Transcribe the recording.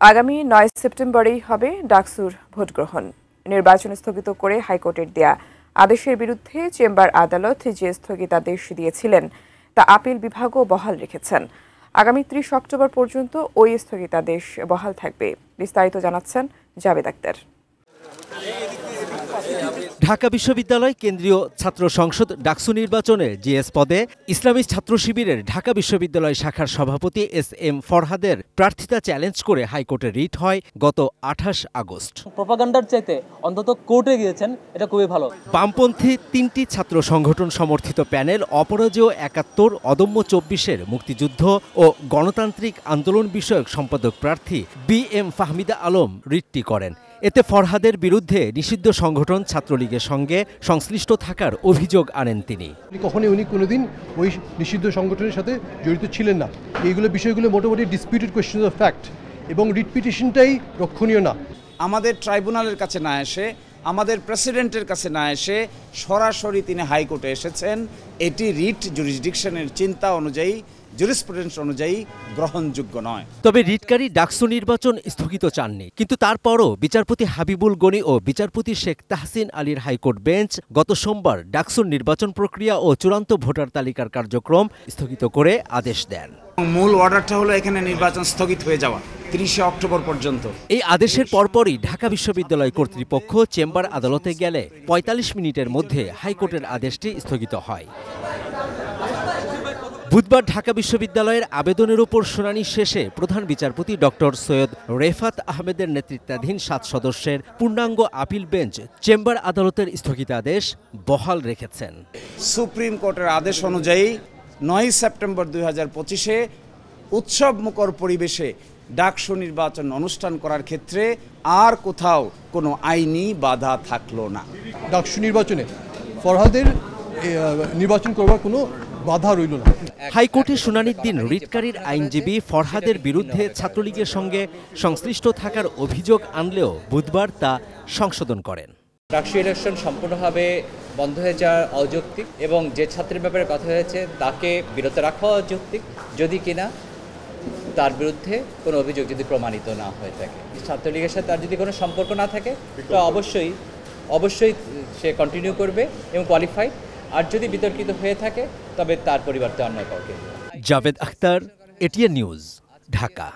আগামী ৯ সেপ্টেম্বরেই হবে ডাকসুর ভোট গ্রহণ। নির্বাচন স্থগিত করে হাইকোর্টের দেয়া আদেশের বিরুদ্ধে চেম্বার আদালত যে স্থগিতাদেশ দিয়েছিলেন তা আপিল বিভাগও বহাল রেখেছেন। আগামী ৩০ অক্টোবর পর্যন্ত ওই স্থগিতাদেশ বহাল থাকবে। বিস্তারিত জানাচ্ছেন জাবেদ আক্তার। ঢাকা বিশ্ববিদ্যালয় কেন্দ্রীয় ছাত্র সংসদ ডাকসু নির্বাচনে জিএস পদে ইসলামী ছাত্র শিবিরের ঢাকা বিশ্ববিদ্যালয় শাখার সভাপতি এস.এম. ফরহাদের প্রার্থিতা চ্যালেঞ্জ করে হাইকোর্টে রিট হয় গত ২৮ আগস্ট। প্রপাগান্ডার চাইতে অন্তত কোর্টে গিয়েছেন, এটা খুবই ভালো। বামপন্থী ৩টি ছাত্র সংগঠন সমর্থিত প্যানেল অপরাজেয় ৭১, অদম্য ২৪-এর মুক্তিযুদ্ধ ও গণতান্ত্রিক আন্দোলন বিষয়ক সম্পাদক প্রার্থী বি.এম. ফাহমিদা আলম রিটটি করেন। এতে ফরহাদের বিরুদ্ধে নিষিদ্ধ সংগঠন ছাত্রলীগের সঙ্গে সংশ্লিষ্ট থাকার অভিযোগ আনেন তিনি। উনি কোনোদিন ওই নিষিদ্ধ সংগঠনের সাথে জড়িত ছিলেন না। এইগুলো বিষয়গুলো মোটামুটি ডিসপিউটেড কোয়েশ্চেন অফ ফ্যাক্ট এবং রিট পিটিশনটাই রক্ষণীয় না। আমাদের ট্রাইব্যুনালের কাছে না এসে, আমাদের প্রেসিডেন্টের কাছে না এসে সরাসরি তিনি হাইকোর্টে এসেছেন। এটি রিট জুরিসডিকশনের চিন্তা অনুযায়ী, জুরিসপ্রুডেন্স অনুযায়ী গ্রহণযোগ্য নয়। তবে রিটকারী ডাকসু নির্বাচন স্থগিত চাননি। কিন্তু তারপরও বিচারপতি হাবিবুল গনি ও বিচারপতি শেখ তাহসিন আলীর হাইকোর্ট বেঞ্চ গত সোমবার ডাকসুর নির্বাচন প্রক্রিয়া ও চূড়ান্ত ভোটার তালিকার কার্যক্রম স্থগিত করে আদেশ দেন। মূল অর্ডারটা হলো এখানে নির্বাচন স্থগিত হয়ে যাওয়া ৩০ অক্টোবর পর্যন্ত। এই আদেশের পরপরই ঢাকা বিশ্ববিদ্যালয় কর্তৃপক্ষ চেম্বার আদালতে গেলে ৪৫ মিনিটের মধ্যে হাইকোর্টের আদেশটি স্থগিত হয়। বুধবার ঢাকা বিশ্ববিদ্যালয়ের আবেদনের ওপর শুনানি শেষে প্রধান বিচারপতি ডক্টর সৈয়দ রেফাত আহমেদের নেতৃত্বাধীন ৭ সদস্যের পূর্ণাঙ্গ আপিল বেঞ্চ চেম্বার আদালতের স্থগিতাদেশ বহাল রেখেছেন। সুপ্রিম কোর্টের আদেশ অনুযায়ী ৯ সেপ্টেম্বর ২০২৫-এ উৎসবমুখর পরিবেশে ডাকসু নির্বাচন অনুষ্ঠান করার ক্ষেত্রে আর কোথাও কোনো আইনি বাধা থাকলো না। ডাকসু নির্বাচনে ফরহাদের নির্বাচন করবার কোনো বাধা রইল না। হাইকোর্টে শুনানির দিন রিটকারীর আইনজীবী ফরহাদের বিরুদ্ধে ছাত্রলীগের সঙ্গে সংশ্লিষ্ট থাকার অভিযোগ আনলেও বুধবার তা সংশোধন করেন। ডাকসু ইলেকশন সম্পূর্ণভাবে বন্ধ হয়ে যাওয়া অযৌক্তিক এবং যে ছাত্রের ব্যাপারে কথা হয়েছে তাকে বিরত রাখা অযৌক্তিক, যদি কিনা তার বিরুদ্ধে কোনো অভিযোগ যদি প্রমাণিত না হয়ে থাকে। ছাত্রলীগের সাথে তার যদি কোনো সম্পর্ক না থাকে তো অবশ্যই সে কন্টিনিউ করবে এবং কোয়ালিফাইড। আর যদি বিতর্কিত হয়ে থাকে তবে তার পরিবর্তে অন্য কাউকে। Javed Akhtar, ATN news, Dhaka.